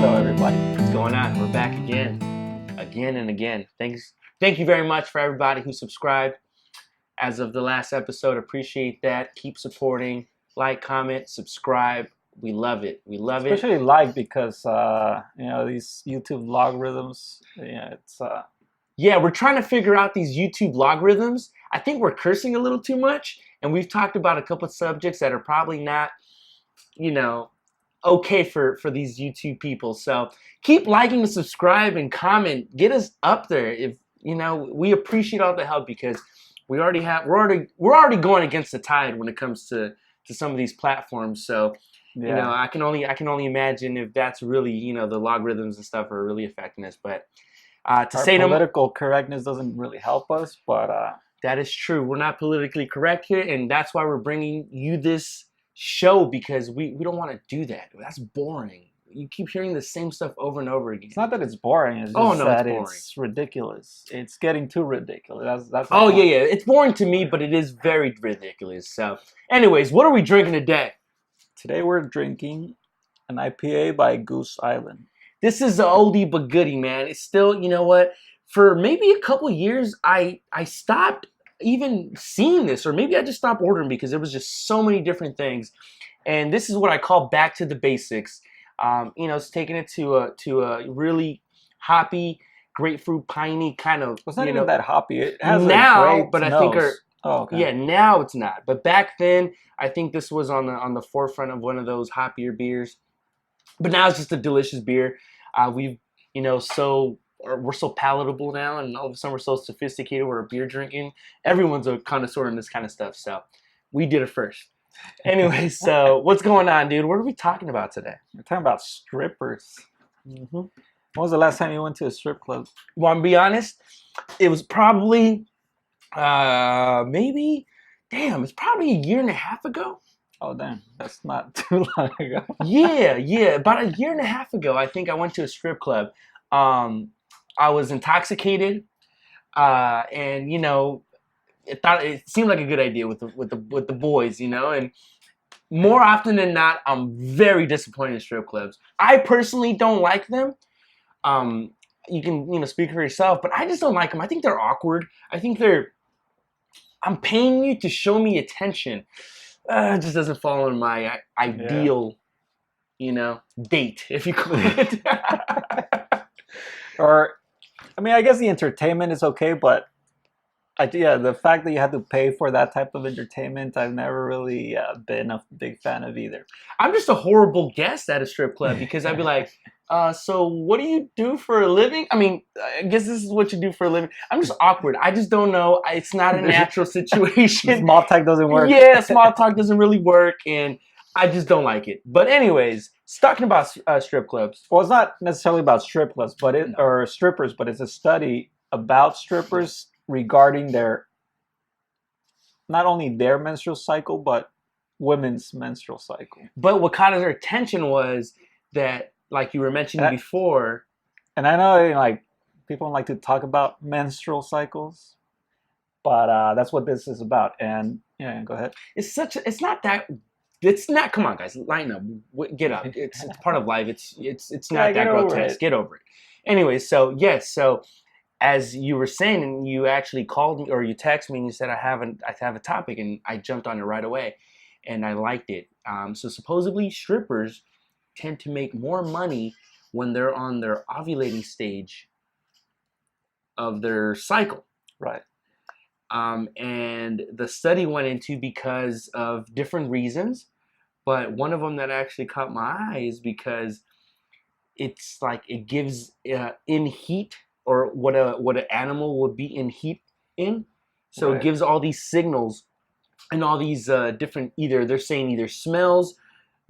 Hello, everybody. What's going on? We're back again and again. Thank you very much for everybody who subscribed as of the last episode. Appreciate that. Keep supporting. Like, comment, subscribe. We love it. We love it. Especially like because these YouTube logarithms. It's Yeah, we're trying to figure out these YouTube logarithms. I think we're cursing a little too much, and we've talked about a couple of subjects that are probably not, okay for these YouTube people. So keep liking and subscribe and comment. Get us up there. If we appreciate all the help because we're already going against the tide when it comes to some of these platforms. So I can only imagine if that's really the logarithms and stuff are really affecting us. But our political correctness doesn't really help us. But that is true. We're not politically correct here, and that's why we're bringing you this show, because we don't want to do that. That's boring. You keep hearing the same stuff over and over again. It's not that it's boring. It's just that it's ridiculous. It's getting too ridiculous. That's yeah. It's boring to me, but it is very ridiculous. So, anyways, what are we drinking today? Today we're drinking an IPA by Goose Island. This is an oldie but goodie, man. It's still, for maybe a couple years, I stopped even seeing this, or maybe I just stopped ordering because there was just so many different things. And this is what I call back to the basics. It's taking it to a really hoppy, grapefruit, piney kind of. It's not even that hoppy. It has now, a great but nose. I think okay. Yeah, now it's not. But back then, I think this was on the forefront of one of those hoppier beers. But now it's just a delicious beer. We're so palatable now, and all of a sudden we're so sophisticated. We're beer drinking. Everyone's a connoisseur in this kind of stuff, so we did it first. Anyway, so what's going on, dude? What are we talking about today? We're talking about strippers. Mm-hmm. When was the last time you went to a strip club? Well, I'm gonna be honest. It was probably it's probably a year and a half ago. Oh, damn. That's not too long ago. Yeah. About a year and a half ago, I think I went to a strip club. I was intoxicated, and it seemed like a good idea with the boys, and more often than not, I'm very disappointed in strip clubs. I personally don't like them. You can speak for yourself, but I just don't like them. I think they're awkward. I think I'm paying you to show me attention. It just doesn't fall in my ideal, date, if you call it. Or, I guess the entertainment is okay, but the fact that you have to pay for that type of entertainment, I've never really been a big fan of either. I'm just a horrible guest at a strip club because I'd be like, so what do you do for a living? I guess this is what you do for a living. I'm just awkward. I just don't know. It's not a natural situation. Small talk doesn't work. Yeah, small talk doesn't really work, and I just don't like it. But anyways, talking about strip clubs. Well, it's not necessarily about strip clubs, or strippers, but it's a study about strippers regarding not only their menstrual cycle, but women's menstrual cycle. But what caught their attention was that, like you were mentioning before. And I know people don't like to talk about menstrual cycles, but that's what this is about. And go ahead. It's not. Come on, guys, line up, get up. It's part of life. It's not that grotesque. Get over it. Anyway, so yes, so as you were saying, and you actually called me or you texted me and you said I have a topic, and I jumped on it right away, and I liked it. So supposedly strippers tend to make more money when they're on their ovulating stage of their cycle. Right. And the study went into because of different reasons, but one of them that actually caught my eye is because it's like it gives in heat, or what an animal would be in heat in. So It gives all these signals and all these different, they're saying either smells,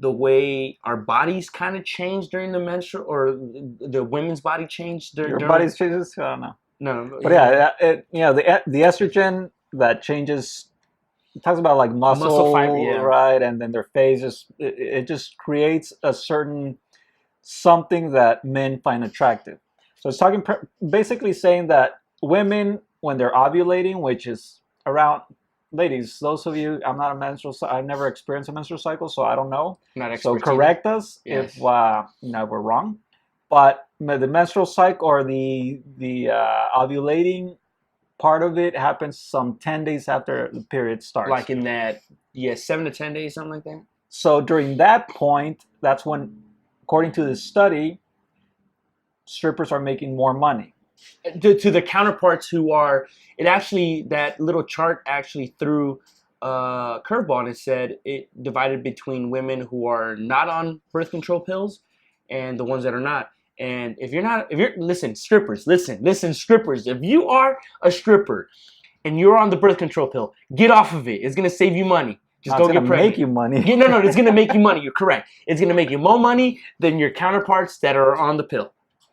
the way our bodies kind of change during the menstrual, or the women's body changed during. Your body's changes? I don't know. No, but the estrogen that changes. It talks about like muscle fiber, right? And then their face it just creates a certain something that men find attractive. So it's basically saying that women, when they're ovulating, which is around, ladies, those of you, I've never experienced a menstrual cycle, so I don't know. Not so correct us if we're wrong. but the menstrual cycle or the ovulating part of it happens some 10 days after the period starts. Like in that, 7 to 10 days, something like that. So during that point, that's when, according to this study, strippers are making more money. To the counterparts who are, it actually, that little chart actually threw a curveball, and it said it divided between women who are not on birth control pills and the ones that are not. And if you're, listen, strippers, listen, strippers, if you are a stripper and you're on the birth control pill, get off of it. It's going to save you money. Just go get pregnant. Make you money. No, it's going to make you money. You're correct. It's going to make you more money than your counterparts that are on the pill.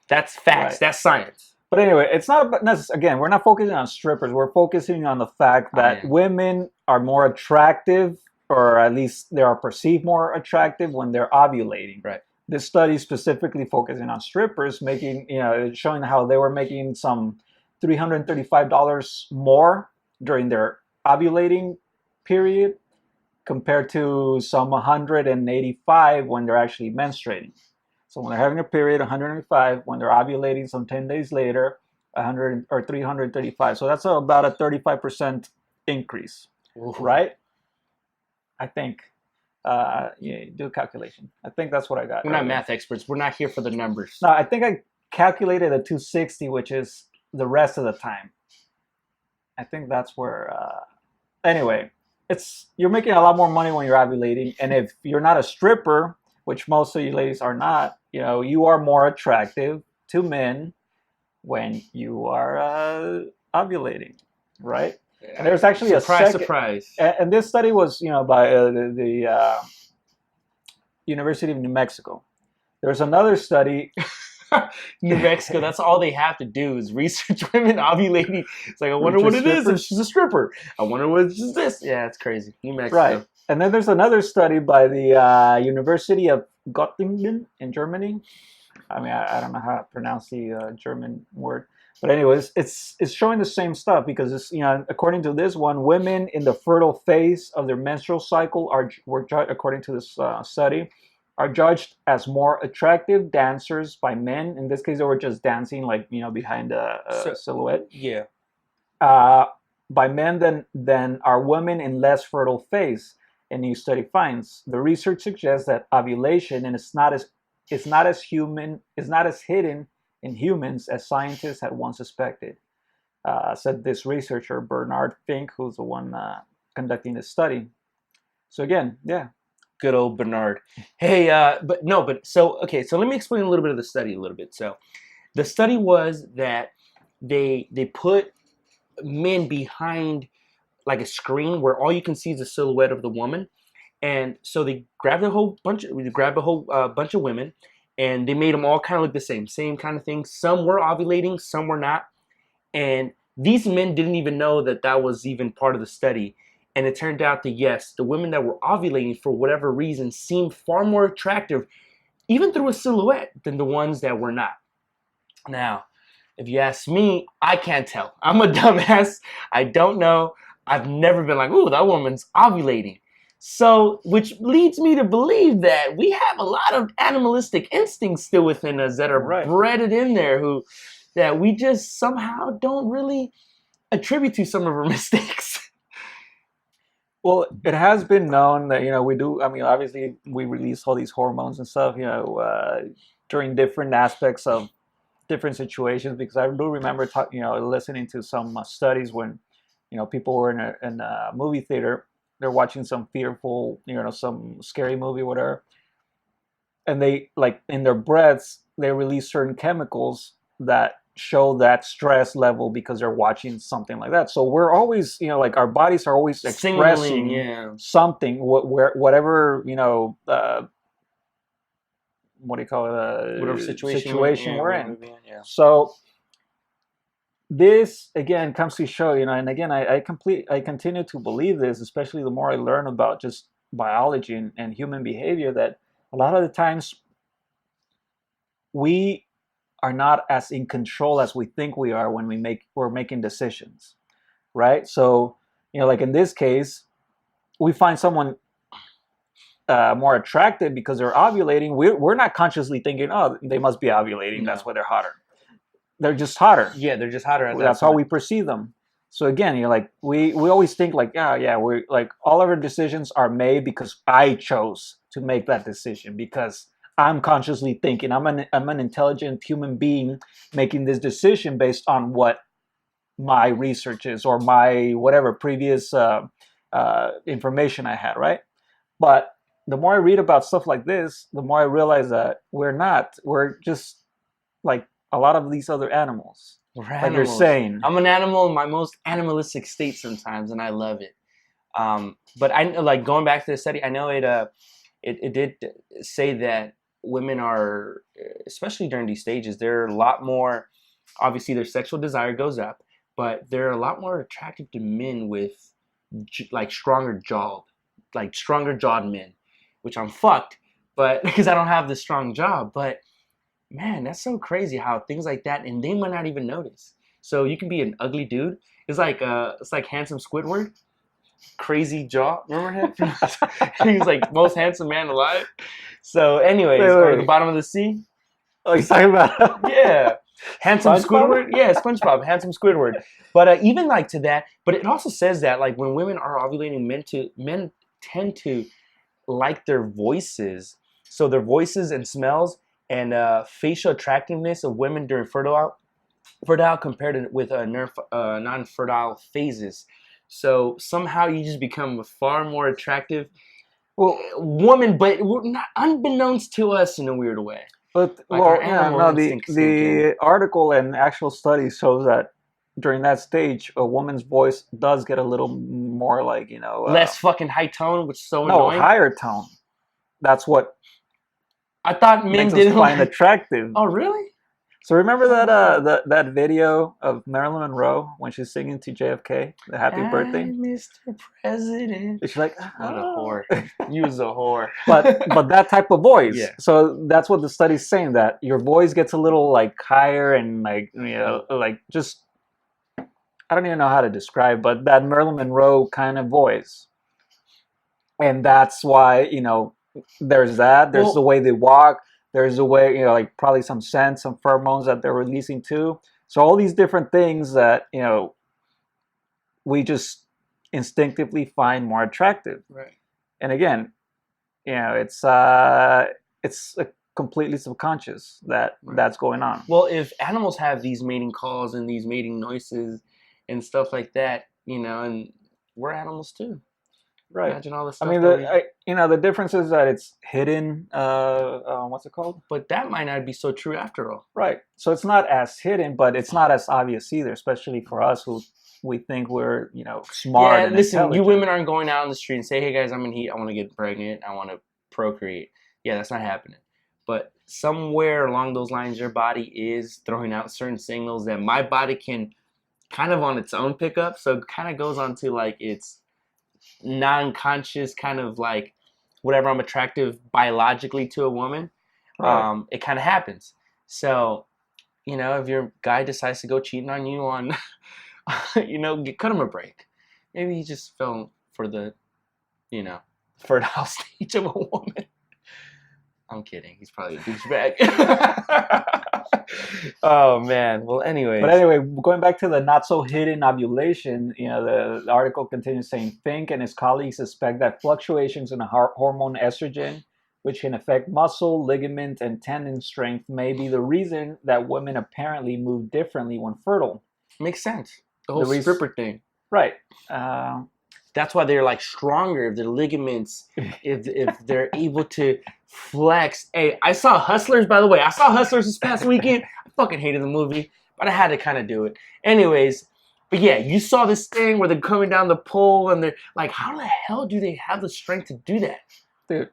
That's facts. Right. That's science. But anyway, it's not about again, we're not focusing on strippers. We're focusing on the fact that women are more attractive, or at least they are perceived more attractive when they're ovulating. Right. This study specifically focusing on strippers, showing how they were making some $335 more during their ovulating period compared to some $185 when they're actually menstruating. So when they're having a period, 105. When they're ovulating, some 10 days later, 100 or 335. So that's about a 35% increase, right? I think. Do a calculation. I think that's what I got. We're not math experts. We're not here for the numbers. No, I think I calculated a 260, which is the rest of the time. I think that's where. Anyway, you're making a lot more money when you're ovulating, and if you're not a stripper, which most of you ladies are not, you are more attractive to men when you are ovulating, right? And there's actually surprise. And this study was, by the University of New Mexico. There's another study. New Mexico, that's all they have to do is research women ovulating. It's like, I wonder what it is if she's a stripper. I wonder what is this. Yeah, it's crazy. New Mexico. Right. And then there's another study by the University of Göttingen in Germany. I mean, I don't know how to pronounce the German word. But anyways, it's showing the same stuff because it's, according to this one, women in the fertile phase of their menstrual cycle according to this study, are judged as more attractive dancers by men. In this case, they were just dancing behind a silhouette. Yeah. By men than are women in less fertile phase. A new study finds the research suggests that ovulation is not as hidden in humans as scientists had once suspected, said this researcher Bernard Fink, who's the one conducting this study. So again, yeah, good old Bernard. Hey, so let me explain a little bit of the study a little bit. So, the study was that they put men behind like a screen where all you can see is the silhouette of the woman, and so they grabbed a whole bunch of women. And they made them all kind of look the same kind of thing. Some were ovulating, some were not. And these men didn't even know that that was even part of the study. And it turned out that, yes, the women that were ovulating for whatever reason seemed far more attractive, even through a silhouette, than the ones that were not. Now, if you ask me, I can't tell. I'm a dumbass. I don't know. I've never been like, ooh, that woman's ovulating. So, which leads me to believe that we have a lot of animalistic instincts still within us that are bred in there that we just somehow don't really attribute to some of our mistakes. Well, it has been known that, we do, I mean, obviously we release all these hormones and stuff, during different aspects of different situations, because I do remember, listening to some studies when, people were in a movie theater. They're watching some fearful, some scary movie, whatever. And they, in their breaths, they release certain chemicals that show that stress level because they're watching something like that. So we're always, our bodies are always expressing something, whatever, what do you call it? Whatever situation we're in. Yeah. So this again comes to show, and again, I continue to believe this, especially the more I learn about just biology and human behavior, that a lot of the times we are not as in control as we think we are when we're making decisions, right? So, like in this case, we find someone more attractive because they're ovulating, we're not consciously thinking, oh, they must be ovulating. That's why they're hotter. They're just hotter. Yeah, they're just hotter. That's how we perceive them. So again, you're like, we always think like, we're like, all of our decisions are made because I chose to make that decision, because I'm consciously thinking. I'm an intelligent human being making this decision based on what my research is or my whatever previous information I had, right? But the more I read about stuff like this, the more I realize that we're not. We're just like a lot of these other animals. Like you're saying. I'm an animal in my most animalistic state sometimes, and I love it. But I like going back to the study. I know it did say that women are, especially during these stages, they're a lot more. Obviously, their sexual desire goes up, but they're a lot more attractive to men with like stronger jawed men, which I'm fucked, but because I don't have the strong jaw. But man, that's so crazy how things like that, and they might not even notice. So you can be an ugly dude. It's like handsome Squidward, crazy jaw. Remember him? He was like most handsome man alive. So, anyways, or the bottom of the sea. Oh, you're talking about yeah, handsome Squidward. Yeah, SpongeBob, handsome Squidward. But even like to that, but it also says that like when women are ovulating, men tend to like their voices. So their voices and smells and facial attractiveness of women during fertile compared with non-fertile phases. So somehow you just become a far more attractive woman, but we're not, unbeknownst to us in a weird way. But like the article and actual study shows that during that stage, a woman's voice does get a little more like, less fucking high tone, which is so annoying. No, higher tone. That's what I thought men didn't find attractive. Oh, really? So remember that video of Marilyn Monroe when she's singing to JFK, the Happy Birthday? Mr. President. She's like, what a whore. You was a whore. But that type of voice. Yeah. So that's what the study's saying, that your voice gets a little like higher and like, like just, I don't even know how to describe, but that Marilyn Monroe kind of voice. And that's why, there's that. There's the way they walk. There's a way, like probably some scent, some pheromones that they're releasing too. So all these different things that, we just instinctively find more attractive. Right. And again, it's completely subconscious that that's going on. Well, if animals have these mating calls and these mating noises and stuff like that, and we're animals too. Right. Imagine all the stuff. I mean, the difference is that it's hidden. What's it called? But that might not be so true after all. Right. So it's not as hidden, but it's not as obvious either, especially for us who we think we're, smart. Yeah, and listen, you women aren't going out on the street and say, "Hey guys, I'm in heat. I want to get pregnant. I want to procreate." Yeah, that's not happening. But somewhere along those lines, your body is throwing out certain signals that my body can kind of on its own pick up. So it kind of goes on to like its non-conscious kind of like whatever I'm attractive biologically to a woman, right. It kind of happens. So, if your guy decides to go cheating on you on, cut him a break. Maybe he just fell for the, fertile stage of a woman. I'm kidding. He's probably a douchebag. Oh man. Well, anyway. But anyway, going back to the not so hidden ovulation, the article continues saying Fink and his colleagues suspect that fluctuations in the hormone estrogen, which can affect muscle, ligament, and tendon strength, may be the reason that women apparently move differently when fertile. Makes sense. The whole stripper thing. Right. That's why they're like stronger. If their ligaments, if they're able to flex. Hey, I saw Hustlers, by the way. I saw Hustlers this past weekend. I fucking hated the movie, but I had to kind of do it. Anyways, but yeah, you saw this thing where they're coming down the pole and they're like, how the hell do they have the strength to do that? Dude,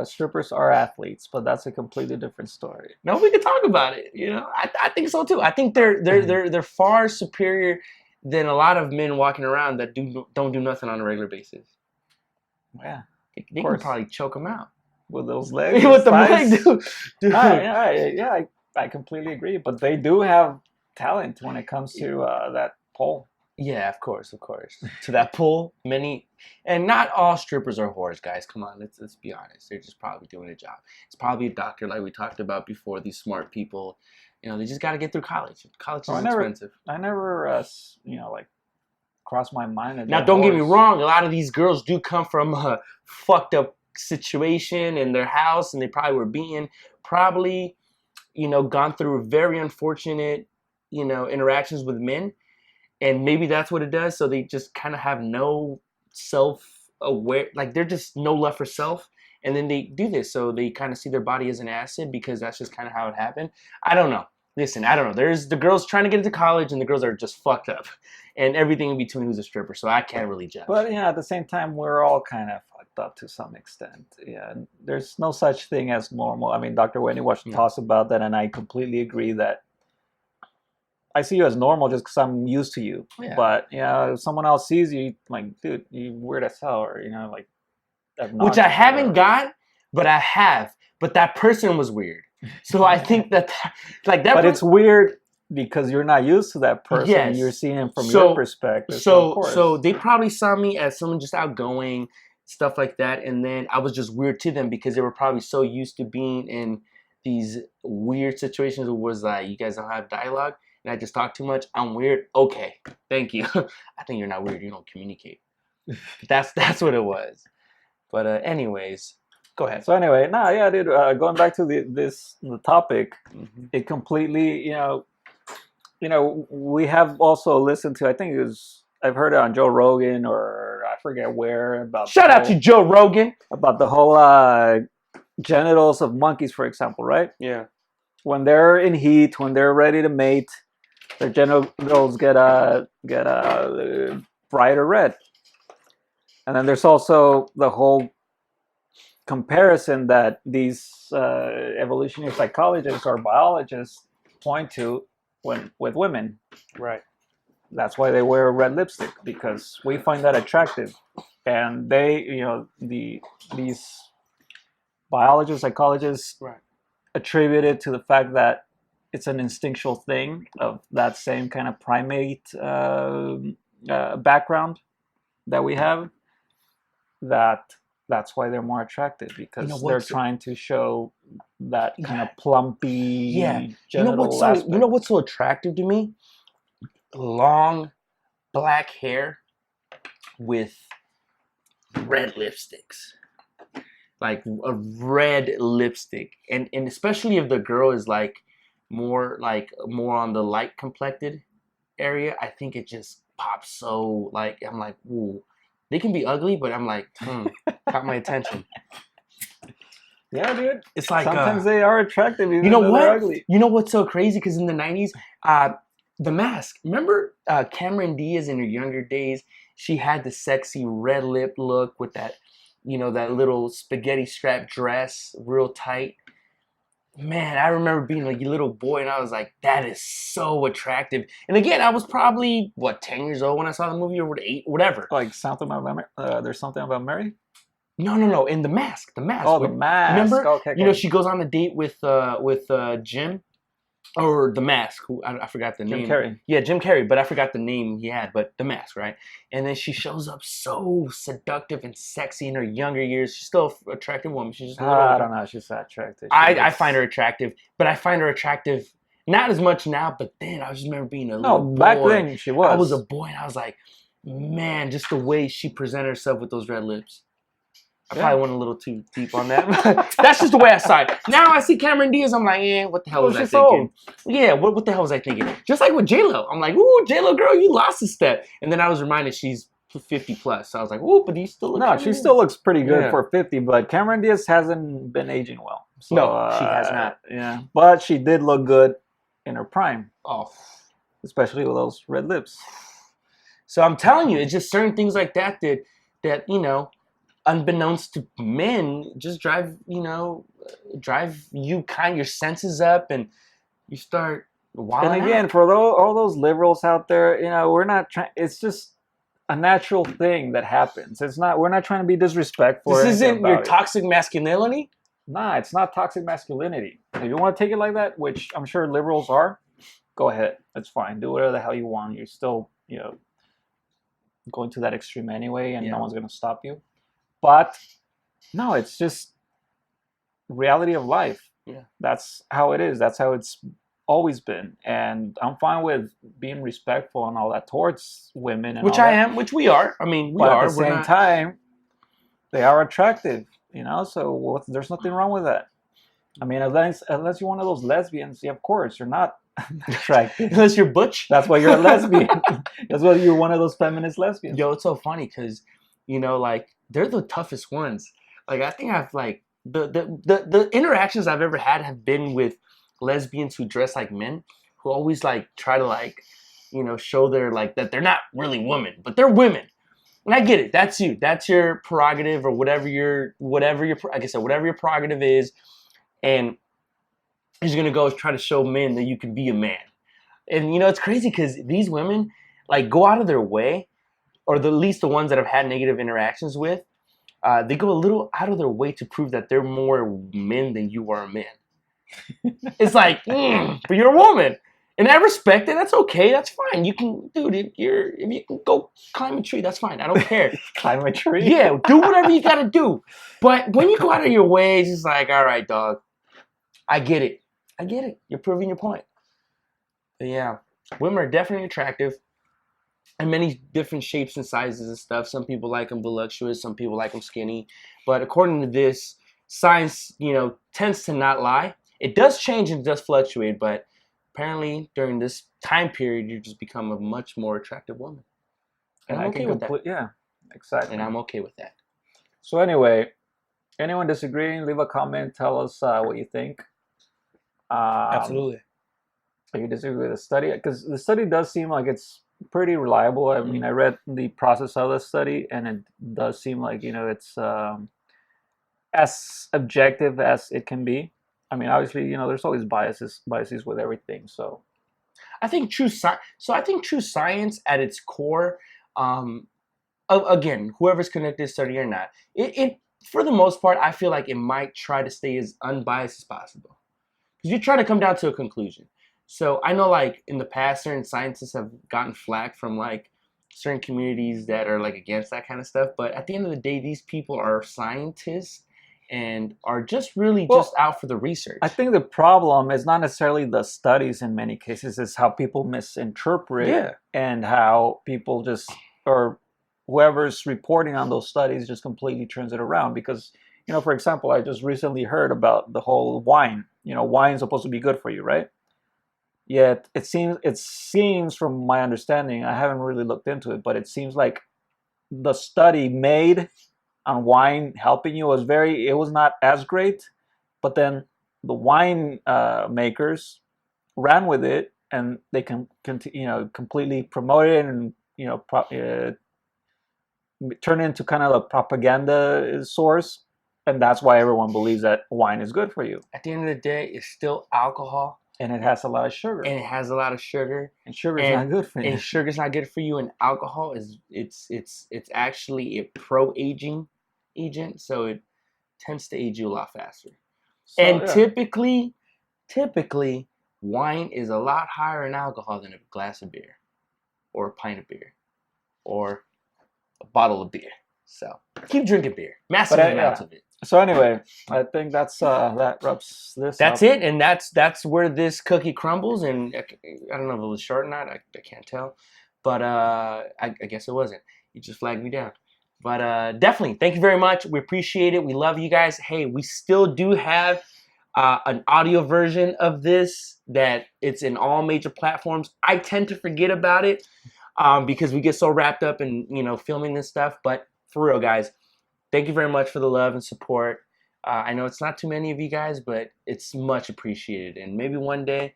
strippers are athletes, but that's a completely different story. No, we can talk about it. I think so too. I think they're far superior than a lot of men walking around that don't do nothing on a regular basis. Yeah, they can probably choke them out with those legs. With the legs, dude. I completely agree. But they do have talent when it comes to that pole. Yeah, of course. To that pool, and not all strippers are whores, guys. Come on, let's be honest. They're just probably doing a job. It's probably a doctor, like we talked about before. These smart people, they just got to get through college. College is expensive. I never, like crossed my mind. Now, don't get me wrong. A lot of these girls do come from a fucked up situation in their house, and they probably were beaten. Probably, gone through very unfortunate, interactions with men. And maybe that's what it does. So they just kind of have no self-aware, like they're just no love for self. And then they do this. So they kind of see their body as an asset because that's just kind of how it happened. I don't know. Listen, I don't know. There's the girls trying to get into college and the girls are just fucked up. And everything in between who's a stripper. So I can't really judge. But at the same time, we're all kind of fucked up to some extent. Yeah, there's no such thing as normal. I mean, Dr. Wendy Washington talks about that, and I completely agree that I see you as normal just because I'm used to you. Yeah. But if someone else sees you, like, dude, you weird as hell, or like, which I haven't got, but I have. But that person was weird. So I think that, like that. But it's weird because you're not used to that person. Yes. And you're seeing him from your perspective. So they probably saw me as someone just outgoing, stuff like that, and then I was just weird to them because they were probably so used to being in these weird situations. It was like, you guys don't have dialogue. And I just talk too much. I'm weird. Okay, thank you. I think you're not weird. You don't communicate. That's what it was. But anyways, go ahead. So anyway, dude. Going back to the topic, it completely, we have also listened to. I think I've heard it on Joe Rogan or I forget where about. Shout out to Joe Rogan about the whole genitals of monkeys, for example, right? Yeah. When they're in heat, when they're ready to mate, their genitals get brighter red. And then there's also the whole comparison that these evolutionary psychologists or biologists point to with women. Right. That's why they wear red lipstick, because we find that attractive. And they, these biologists, psychologists, right, attribute it to the fact that it's an instinctual thing of that same kind of primate background that we have. That's why they're more attractive, because they're trying to show that kind of plumpy genital aspect. You know what's so attractive to me? Long black hair with red lipsticks. Like a red lipstick. And especially if the girl is more on the light complected area, I think it just pops so I'm like, ooh. They can be ugly, but I'm like, caught my attention. Yeah, dude. It's like sometimes they are attractive, even though they're ugly. You know what's so crazy? Because in the 90s, The Mask. Remember Cameron Diaz in her younger days? She had the sexy red lip look with that, that little spaghetti strap dress, real tight. Man, I remember being a little boy and I was like, that is so attractive. And again, I was probably, 10 years old when I saw the movie, or 8, whatever. Like something about There's Something About Mary? No. In The Mask. The Mask. Oh, The Mask. Remember? Okay. She goes on the date with Jim. Or The Mask, who I forgot the name. Jim Carrey. Yeah, Jim Carrey, but I forgot the name he had, but The Mask, right? And then she shows up so seductive and sexy in her younger years. She's still an attractive woman. She's just a little I don't know. She's not attractive. I find her attractive, but I find her attractive not as much now, but then I just remember being a little boy. Back then she was. I was a boy and I was like, man, just the way she presented herself with those red lips. I probably went a little too deep on that. That's just the way I saw it. Now I see Cameron Diaz, I'm like, what the hell was I thinking? Yeah, what the hell was I thinking? Just like with J-Lo. I'm like, ooh, J-Lo, girl, you lost a step. And then I was reminded she's 50 plus. So I was like, ooh, but you still look No, she still looks pretty good for 50, but Cameron Diaz hasn't been aging well. So, no, she has not. Yeah, but she did look good in her prime. Oh. Especially with those red lips. So I'm telling you, it's just certain things like that, unbeknownst to men, just drive your senses up, and you start wilding. And again, out. for all those liberals out there, we're not trying. It's just a natural thing that happens. It's not. We're not trying to be disrespectful. This isn't your toxic masculinity. Nah, it's not toxic masculinity. If you want to take it like that, which I'm sure liberals are, go ahead. It's fine. Do whatever the hell you want. You're still, going to that extreme anyway, and Yeah. no one's gonna stop you. But no, it's just reality of life. Yeah. That's how it is. That's how it's always been. And I'm fine with being respectful and all that towards women and Which all I that. am, which we are. I mean, we But are. at the We're same not... time, they are attractive, you know, so there's nothing wrong with that. I mean, unless you're one of those lesbians, yeah, of course, you're not attractive. Unless you're butch. That's why you're a lesbian. That's why you're one of those feminist lesbians. Yo, it's so funny because, you know, like, they're the toughest ones. Like, I think I've, like, the interactions I've ever had have been with lesbians who dress like men, who always, like, try to, like, you know, show their, like, that they're not really women, but they're women. And I get it. That's you. That's your prerogative, or whatever your, like I said, whatever your prerogative is. And he's going to go try to show men that you can be a man. And, you know, it's crazy because these women, like, go out of their way, or at least the ones that I've had negative interactions with, they go a little out of their way to prove that they're more men than you are a man. It's like, but you're a woman. And I respect it. That's okay. That's fine. You can, dude, if you can go climb a tree, that's fine. I don't care. Climb a tree? Yeah, do whatever you got to do. But when you go out of your way, it's just like, all right, dog, I get it. I get it. You're proving your point. But yeah, women are definitely attractive in many different shapes and sizes and stuff. Some people like them voluptuous. Some people like them skinny. But according to this, science, you know, tends to not lie. It does change and does fluctuate, but apparently during this time period, you just become a much more attractive woman. And I'm okay with that. Yeah, exactly. And I'm okay with that. So anyway, anyone disagreeing, leave a comment. Tell us what you think. Absolutely. If you disagree with the study, because the study does seem like it's pretty reliable. I mean, I read the process of the study, and it does seem like, you know, it's as objective as it can be. I mean, obviously, you know, there's always biases with everything. So I think true science at its core, again, whoever's conducted the study or not, it for the most part, I feel like it might try to stay as unbiased as possible, because you're trying to come down to a conclusion. So I know, like, in the past, certain scientists have gotten flack from, like, certain communities that are, like, against that kind of stuff. But at the end of the day, these people are scientists and are just really just out for the research. I think the problem is not necessarily the studies in many cases, it's how people misinterpret and how people just, or whoever's reporting on those studies just completely turns it around. Because, you know, for example, I just recently heard about the whole wine. You know, wine's supposed to be good for you, right? Yet it seems from my understanding, I haven't really looked into it, but it seems like the study made on wine helping you it was not as great, but then the wine makers ran with it, and they can you know, completely promote it, and, you know, turn it into kind of a propaganda source, and that's why everyone believes that wine is good for you. At the end of the day, it's still alcohol. And it has a lot of sugar. And sugar is not good for you. And sugar's not good for you. And alcohol it's actually a pro-aging agent, so it tends to age you a lot faster. So, and typically, wine is a lot higher in alcohol than a glass of beer, or a pint of beer, or a bottle of beer. So keep drinking beer, massive amounts of it. So anyway, I think that's that wraps this. That's up. It, and that's where this cookie crumbles. And I don't know if it was short or not. I can't tell, but I guess it wasn't. You just flagged me down. But definitely, thank you very much. We appreciate it. We love you guys. Hey, we still do have an audio version of this that it's in all major platforms. I tend to forget about it because we get so wrapped up in, you know, filming this stuff. But for real, guys, thank you very much for the love and support. I know it's not too many of you guys, but it's much appreciated. And maybe one day,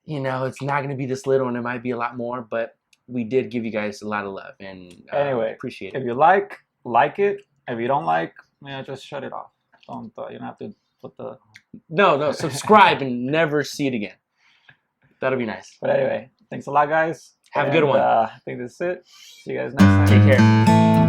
you know, it's not going to be this little, and it might be a lot more, but we did give you guys a lot of love, and anyway, appreciate it. If you like it. If you don't like, you know, just shut it off. You don't have to put the... No, subscribe and never see it again. That'll be nice. But anyway, thanks a lot, guys. Have a good one. I think that's it. See you guys next time. Take care.